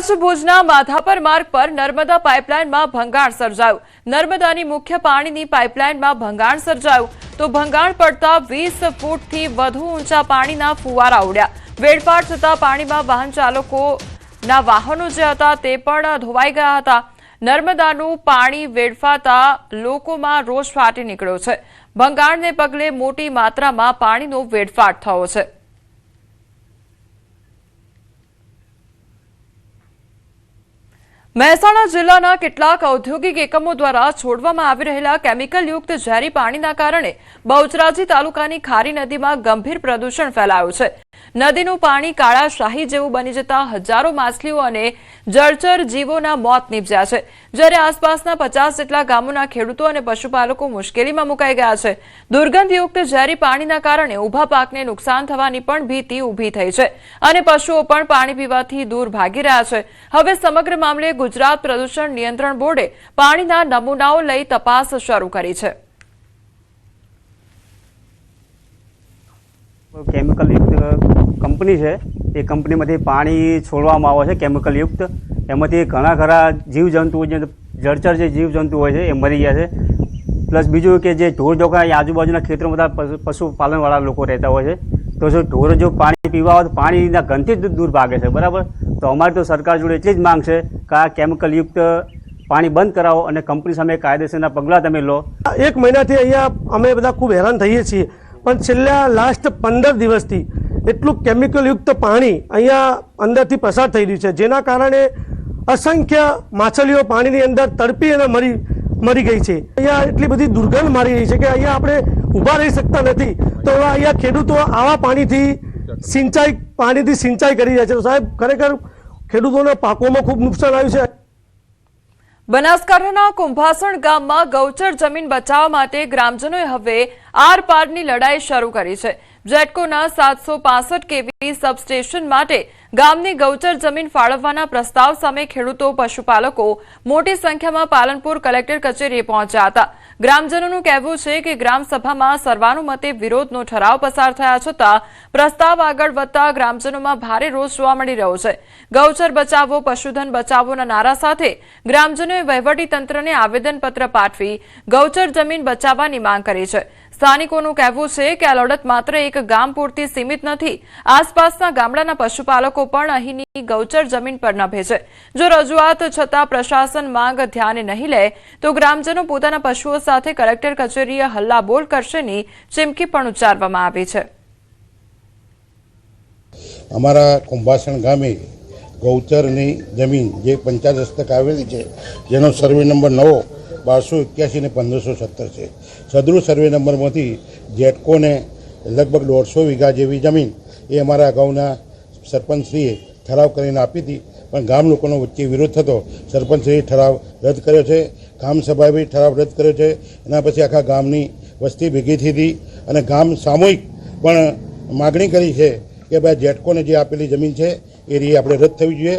કચ્છ ભુજના માધાપર માર્ગ પર નર્મદા પાઇપલાઇનમાં ભંગાણ સર્જાયું। નર્મદાની મુખ્ય પાણીની પાઇપલાઇનમાં ભંગાણ સર્જાયું તો ભંગાણ પડતા 20 ફૂટથી વધુ ઊંચા પાણીના ફુવારા ઉડ્યા। વેડફાટ થતા પાણીમાં વાહન ચાલકોના વાહનો જે હતા તે પણ ધોવાઈ ગયા હતા। નર્મદાનું પાણી વેડફાતા લોકોમાં રોષ ફાટી નીકળ્યો છે। ભંગાણને પગલે મોટી માત્રામાં પાણીનો વેડફાટ થયો છે। મહેસાણા જિલ્લાના કેટલાક ઔદ્યોગિક એકમો દ્વારા છોડવામાં આવી રહેલા કેમિકલયુક્ત ઝેરી પાણીના કારણે બહુચરાજી તાલુકાની ખારી નદીમાં ગંભીર પ્રદૂષણ ફેલાયું છે। નદીનું પાણી કાળા શાહી જેવું બની જતા હજારો માછલીઓ અને જળચર જીવોના મોત નીપજ્યા છે, જ્યારે આસપાસના 50 જેટલા ગામોના ખેડૂતો અને પશુપાલકો મુશ્કેલીમાં મુકાઈ ગયા છે। દુર્ગંધયુક્ત ઝેરી પાણીના કારણે ઊભા પાકને નુકસાન થવાની પણ ભીતિ ઊભી થઈ છે અને પશુઓ પણ પાણી પીવાથી દૂર ભાગી રહ્યા છે। હવે સમગ્ર મામલે ગુજરાત પ્રદૂષણ નિયંત્રણ બોર્ડે પાણીના નમૂનાઓ લઈ તપાસ શરૂ કરી છે। કેમિકલયુક્ત કંપની છે, એ કંપનીમાંથી પાણી છોડવામાં આવે છે કેમિકલયુક્ત। એમાંથી ઘણા જીવજંતુઓ જે જળચર જે જીવજંતુ હોય છે એ મરી ગયા છે। પ્લસ બીજું કે જે ઢોર ઢોકરા આજુબાજુના ખેતરોમાં બધા પશુપાલનવાળા લોકો રહેતા હોય છે, તો જો ઢોર જો પાણી પીવા હોય તો પાણીના ગંધથી જ દૂર ભાગે છે, બરાબર। તો અમારી તો સરકાર જોડે એટલી જ માંગ છે કે આ કેમિકલયુક્ત પાણી બંધ કરાવો અને કંપની સામે કાયદેસરના પગલાં તમે લો। એક મહિનાથી અહીંયા અમે બધા ખૂબ હેરાન થઈએ છીએ, પણ છેલ્લા લાસ્ટ 15 દિવસથી એટલું કેમિકલયુક્ત પાણી અહીંયા અંદરથી પસાર થઈ રહ્યું છે, જેના કારણે અસંખ્ય માછલીઓ પાણીની અંદર તડપી અને મરી ગઈ છે। અહીંયા એટલી બધી દુર્ગંધ મારી રહી છે કે અહીંયા આપણે ઊભા રહી શકતા નથી। તો અહીંયા ખેડૂતો આવા પાણીથી સિંચાઈ કરી રહ્યા છે। તો સાહેબ, ખરેખર ખેડૂતોના પાકોમાં ખૂબ નુકસાન આવ્યું છે। બનાસકાંઠાના કુંભાસણ ગામમાં ગૌચર જમીન બચાવવા માટે ગ્રામજનોએ હવે આર પારની લડાઈ શરૂ કરી છે। જેટકોના 765 કેવી સબસ્ટેશન માટે ગામની ગૌચર જમીન ફાળવવાના પ્રસ્તાવ સામે ખેડૂતો પશુપાલકો મોટી સંખ્યામાં પાલનપુર કલેક્ટર કચેરીએ પહોંચ્યા હતા। ગ્રામજનોનું કહેવું છે કે ગ્રામસભામાં સર્વાનુમતે વિરોધનો ઠરાવ પસાર થયા છતાં પ્રસ્તાવ આગળ વધતા ગ્રામજનોમાં ભારે રોષ જોવા મળી રહ્યો છે। ગૌચર બચાવો, પશુધન બચાવોના નારા સાથે ગ્રામજનોએ વહીવટીતંત્રને આવેદનપત્ર પાઠવી ગૌચર જમીન બચાવવાની માંગ કરી છે। સ્થાનિકોનું કહેવું છે કે આ લડત માત્ર એક ગામ પૂરતી સીમિત નથી, આસપાસના ગામડાના પશુપાલકો પણ અહીંની ગૌચર જમીન પર નભે છે। જો રજૂઆત છતાં પ્રશાસન માંગ ધ્યાને નહીં લે તો ગ્રામજનો પોતાના પશુઓ સાથે કલેક્ટર કચેરીએ હલ્લાબોલ કરશેની ચીમકી પણ ઉચ્ચારવામાં આવી છે। અમારા કુંભાસણ ગામે ગૌચરની જમીન જે પંચાયત હસ્તક આવેલી છે, જેનો સર્વે નંબર 9 1281 ને 1570 છે। સદરૂ સર્વે નંબરમાંથી જેટકોને લગભગ 150 વીઘા જેવી જમીન એ અમારા અગાઉના સરપંચશ્રીએ ઠરાવ કરીને આપી હતી, પણ ગામ લોકોનો વચ્ચે વિરોધ થતો સરપંચશ્રીએ ઠરાવ રદ કર્યો છે। ગ્રામસભાએ બી ઠરાવ રદ કર્યો છે। એના પછી આખા ગામની વસ્તી ભેગી થઈ હતી અને ગામ સામૂહિક પણ માગણી કરી છે કે ભાઈ જેટકોને જે આપેલી જમીન છે એ રી આપણે રદ થવી જોઈએ।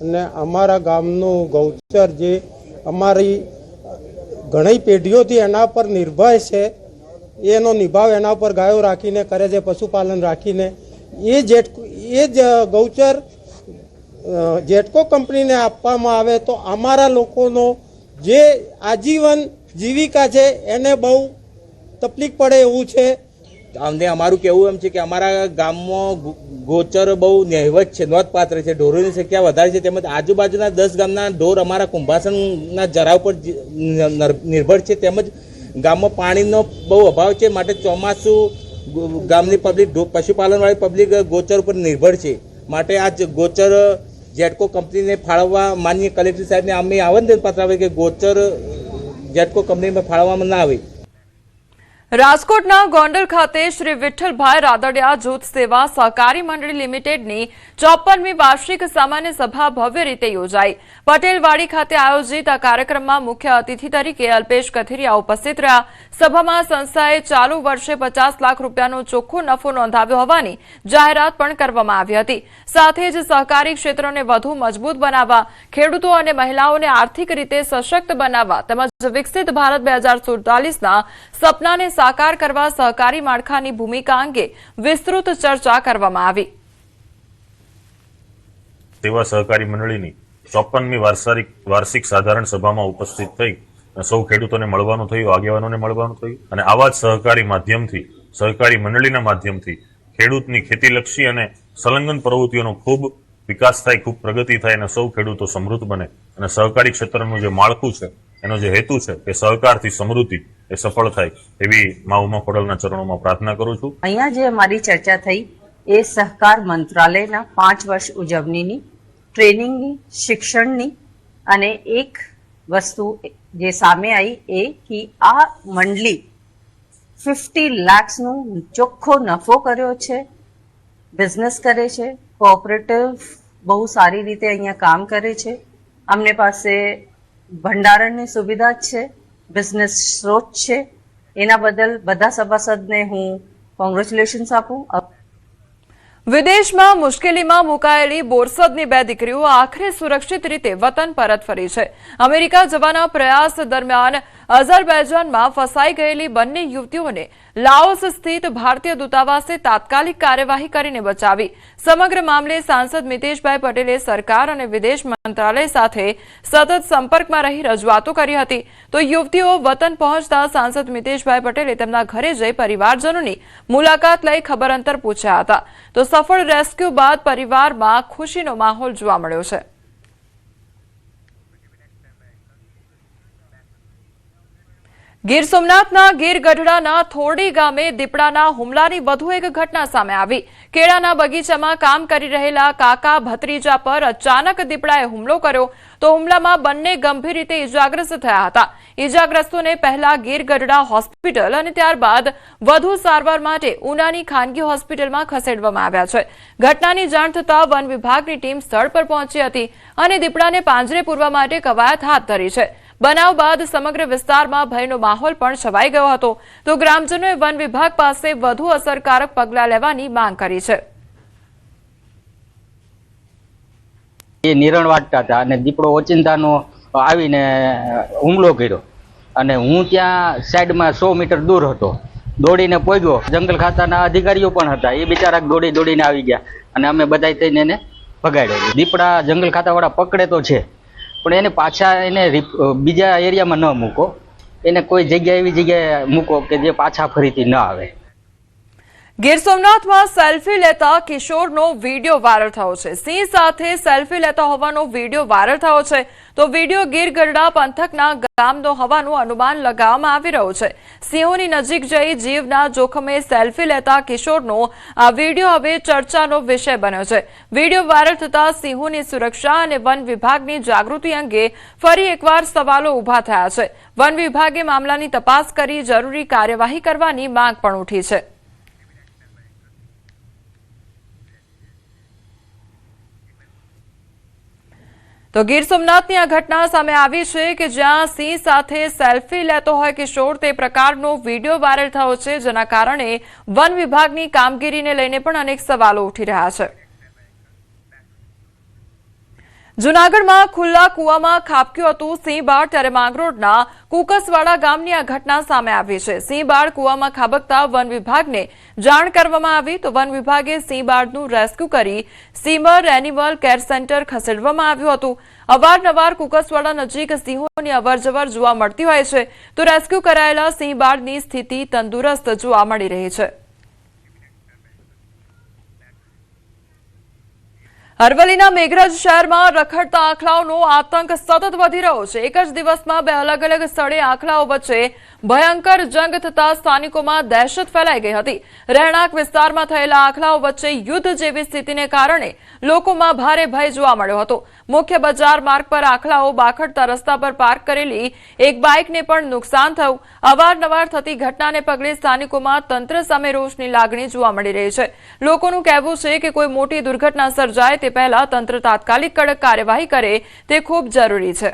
અને અમારા ગામનું ગૌચર જે અમારી ઘણી પેઢીઓથી એના પર નિર્ભર છે, એનો નિભાવ એના પર ગાયો રાખીને કરે છે, પશુપાલન રાખીને। એ જ ગૌચર જેટકો કંપનીને આપવામાં આવે તો અમારા લોકોનો જે આજીવન જીવિકા છે એને બહુ તકલીફ પડે એવું છે। અમને અમારું કહેવું એમ છે કે અમારા ગામમાં ગોચર બહુ નહિવત છે, નોંધપાત્ર છે। ઢોરોની સંખ્યા વધારે છે, તેમજ આજુબાજુના 10 ગામના ઢોર અમારા કુંભાસણના જરાવ પર નિર્ભર છે, તેમજ ગામમાં પાણીનો બહુ અભાવ છે, માટે ચોમાસું ગામની પબ્લિક પશુપાલનવાળી પબ્લિક ગોચર ઉપર નિર્ભર છે। માટે આ ગોચર જેટકો કંપનીને ફાળવવા માનનીય કલેક્ટર સાહેબને અમે આવેદનપત્ર આવે કે ગોચર જેટકો કંપનીમાં ફાળવવામાં ના આવે। રાજકોટના ગોંડલ ખાતે શ્રી વિઠ્ઠલભાઈ રાદડિયા જૂથ સેવા સહકારી મંડળી લિમિટેડની 54મી વાર્ષિક સામાન્ય સભા ભવ્ય રીતે યોજાઈ। પટેલવાડી ખાતે આયોજિત આ કાર્યક્રમમાં મુખ્ય અતિથિ તરીકે અલ્પેશ કથિરિયા ઉપસ્થિત રહ્યા। સભામાં સંસ્થાએ ચાલુ વર્ષે 50 લાખ રૂપિયાનો ચોખ્ખો નફો નોંધાવ્યો હોવાની જાહેરાત પણ કરવામાં આવી હતી। સાથે જ સહકારી ક્ષેત્રને વધુ મજબૂત બનાવવા, ખેડૂતો અને મહિલાઓને આર્થિક રીતે સશક્ત બનાવવા તેમજ વિકસિત ભારત 2047ના સપનાને સાકાર કરવા સહકારી માળખાની ભૂમિકા અંગે વિસ્તૃત ચર્ચા કરવામાં આવી। સેવા સહકારી મંડળીની 54મી વાર્ષિક સાધારણ સભામાં ઉપસ્થિત થઈ સૌ ખેડૂતોને મળવાનું થયું, આગેવાનોને મળવાનું થયું અને આવા જ સહકારી માધ્યમથી, સહકારી મંડળીના માધ્યમથી ખેડૂતની ખેતીલક્ષી અને સંલગ્ન પ્રવૃત્તિઓનો ખૂબ વિકાસ થાય, ખૂબ પ્રગતિ થાય અને સૌ ખેડૂતો સમૃદ્ધ બને અને સહકારી ક્ષેત્રનું જે માળખું છે, એનો જે હેતુ છે કે સહકારથી સમૃદ્ધિ એ સફળ થાય એવી મા ઉમા ખોડલના ચરણોમાં પ્રાર્થના કરું છું. અહીંયા જે અમારી ચર્ચા થઈ એ સહકાર મંત્રાલયના 5 વર્ષ ઉજવણીની, ટ્રેનિંગની, શિક્ષણની અને એક વસ્તુ જે સામે આવી એ કે આ મંડળી 50 લાખનો ચોખ્ખો નફો કર્યો છે, બિઝનેસ કરે છે, કોઓપરેટિવ બહુ સારી રીતે અહીંયા કામ કરે છે. અમને પાસે ભંડારણની સુવિધા છે, બિઝનેસ સ્ત્રોત છે. એના બદલ બધા સભાસદને હું કોંગ્રેચ્યુલેશન્સ આપું. વિદેશમાં મુશ્કેલીમાં મુકાયેલી બોરસદની 2 દીકરીઓ આખરે સુરક્ષિત રીતે વતન પરત ફરી છે. અમેરિકા જવાના પ્રયાસ દરમિયાન અઝરબૈજાનમાં ફસાઈ ગયેલી બંને યુવતીઓને લાઓસ સ્થિત ભારતીય દૂતાવાસે તાત્કાલિક કાર્યવાહી કરીને બચાવી. સમગ્ર મામલે સાંસદ મિતેશભાઈ પટેલે સરકાર અને વિદેશ મંત્રાલય સાથે સતત સંપર્કમાં રહી રજૂઆતો કરી હતી. તો યુવતીઓ વતન પહોંચતા સાંસદ મિતેશભાઈ પટેલે તેમના ઘરે જઈ પરિવારજનોની મુલાકાત લઈ ખબર અંતર પૂછ્યા હતા. તો સફળ રેસ્ક્યુ બાદ પરિવારમાં ખુશીનો માહોલ જોવા મળ્યો છે. ગીર સોમનાથના ગીર ગઢડાના થોરડી ગામે દીપડાના હુમલાની વધુ એક ઘટના સામે આવી. કેળાના બગીચામાં કામ કરી રહેલા કાકા ભત્રીજા પર અચાનક દીપડાએ હુમલો કર્યો તો હુમલામાં બંને ગંભીર રીતે ઇજાગ્રસ્ત થયા હતા. ઇજાગ્રસ્તોને પહેલા ગીર ગઢડા હોસ્પિટલ અને ત્યારબાદ વધુ સારવાર માટે ઉનાની ખાનગી હોસ્પિટલમાં ખસેડવામાં આવ્યા છે. ઘટનાની જાણ થતાં વન વિભાગની ટીમ સ્થળ પર પહોંચી હતી અને દીપડાને પાંજરે પૂરવા માટે કવાયત હાથ ધરી છે. બનાવ બાદ સમગ્ર વિસ્તારમાં ભયનો માહોલ પણ છવાઈ ગયો હતો. તો ગ્રામજનોએ વન વિભાગ પાસે વધુ અસરકારક પગલાં લેવાની માંગ કરી છે. એ નિરણ વાટતા હતા અને દીપડો ઓચિંતાનો આવીને હુમલો કર્યો અને હું ત્યાં સાઈડમાં 100 મીટર દૂર હતો. દોડીને પહોંચ્યો. જંગલ ખાતાના અધિકારીઓ પણ હતા. એ બિચારા દોડીને આવી ગયા અને અમે બધા થઈને એને ભગાડ્યો. દીપડા જંગલ ખાતાવાળા પકડે તો છે પણ એને પાછા બીજા એરિયામાં ન મૂકો. એને કોઈ જગ્યા એવી જગ્યાએ મૂકો કે જે પાછા ફરીથી ન આવે. ગીર સોમનાથમાં સેલ્ફી લેતા કિશોરનો વિડીયો વાયરલ થયો છે. સિંહ સાથે સેલ્ફી લેતા હોવાનો વિડીયો વાયરલ થયો છે. તો વિડીયો ગીર ગઢડા પંથકના ગામનો હોવાનું અનુમાન લગાવવામાં આવી રહ્યું છે. સિંહોની નજીક જઈ જીવના જોખમે સેલ્ફી લેતા કિશોરનો આ વિડીયો હવે ચર્ચાનો વિષય બન્યો છે. વિડીયો વાયરલ થતા સિંહોની સુરક્ષા અને વન વિભાગની જાગૃતિ અંગે ફરી એકવાર સવાલો ઉભા થયા છે. વન વિભાગે મામલાની તપાસ કરી જરૂરી કાર્યવાહી કરવાની માંગ પણ ઉઠી છે. તો ગીર સોમનાથની આ ઘટના સામે આવી છે કે જ્યાં સિંહ સાથે સેલ્ફી લેતો હોય કિશોર, તે પ્રકારનો વિડીયો વાયરલ થયો છે, જેના કારણે વન વિભાગની કામગીરીને લઈને પણ અનેક સવાલો ઉઠી રહ્યા છે. જૂનાગઢમાં ખુલ્લા કુવામાં ખાબક્યું હતું સિંહબાળ, ત્યારે માંગરોળના કુકસવાડા ગામની આ ઘટના સામે આવી છે. સિંહબાળ કુવામાં ખાબકતા વન વિભાગને જાણ કરવામાં આવી તો વન વિભાગે સિંહબાળનું રેસ્ક્યુ કરી સીમર એનિમલ કેર સેન્ટર ખસેડવામાં આવ્યું હતું. અવારનવાર કુકસવાડા નજીક સિંહોની અવરજવર જોવા મળતી હોય છે તો રેસ્ક્યુ કરાયેલા સિંહબાળની સ્થિતિ તંદુરસ્ત જોવા મળી રહી છે. અરવલ્લીના મેઘરજ શહેરમાં રખડતા આંખલાઓનો આતંક સતત વધી રહ્યો છે. એક જ દિવસમાં 2 અલગ અલગ સ્થળે આંખલાઓ વચ્ચે ભયંકર જંગ થતા સ્થાનિકોમાં દહેશત ફેલાઈ ગઈ હતી. રહેણાંક વિસ્તારમાં થયેલા આંખલાઓ વચ્ચે યુદ્ધ જેવી સ્થિતિને કારણે લોકોમાં ભારે ભય જોવા મળ્યો હતો. મુખ્ય બજાર માર્ગ પર આંખલાઓ બાખડતા રસ્તા પર પાર્ક કરેલી એક બાઇકને પણ નુકસાન થયું. અવારનવાર થતી ઘટનાને પગલે સ્થાનિકોમાં તંત્ર સામે રોષની લાગણી જોવા મળી રહી છે. લોકોનું કહેવું છે કે કોઈ મોટી દુર્ઘટના સર્જાય તે પહેલા તંત્ર તાત્કાલિક કડક કાર્યવાહી કરે તે ખૂબ જરૂરી છે.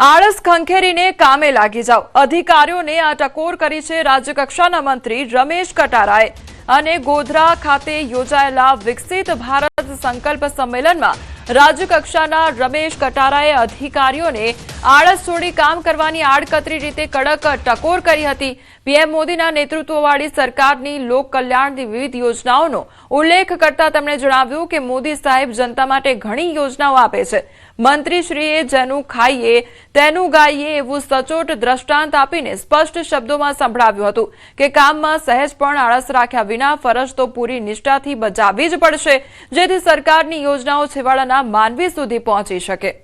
આળસ ખંખેરીને કામે લાગી જાઓ, અધિકારીઓને આ ટકોર કરી છે રાજ્યકક્ષાના મંત્રી રમેશ કટારાએ. અને ગોધરા ખાતે યોજાયેલા વિકસિત ભારત સંકલ્પ સંમેલનમાં રાજ્યકક્ષાના રમેશ કટારાએ અધિકારીઓને આળસ છોડી કામ કરવાની આડકતરી રીતે કડક ટકોર કરી હતી. પીએમ મોદીના નેતૃત્વવાળી સરકારની લોક કલ્યાણની વિવિધ યોજનાઓનો ઉલ્લેખ કરતા તેમણે જણાવ્યું કે મોદી સાહેબ જનતા માટે ઘણી યોજનાઓ આપે છે. મંત્રીશ્રીએ જેનું ખાઈએ તેનું ગાઈએ એવું સચોટ દ્રષ્ટાંત આપીને સ્પષ્ટ શબ્દોમાં સંભળાવ્યું હતું કે કામમાં સહેજ પણ આળસ રાખ્યા વિના ફરજ તો પૂરી નિષ્ઠાથી બજાવવી જ પડશે, જેથી સરકારની યોજનાઓ છેવાડાના માનવી સુધી પહોંચી શકે.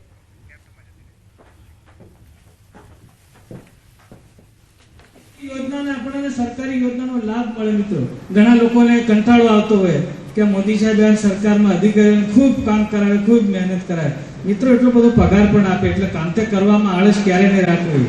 યોજનાને આપણને સરકારી યોજનાનો લાભ મળે. મિત્રો, ઘણા લોકોને કંટાળો આવતો હોય કે મોદી સાહેબ આ સરકારમાં અધિકારીઓને ખૂબ કામ કરાવે, ખૂબ મહેનત કરાવે. મિત્રો, એટલો બધો પગાર પણ આપે એટલે કામ તે કરવામાં આળસ ક્યારે નહીં રાખવી.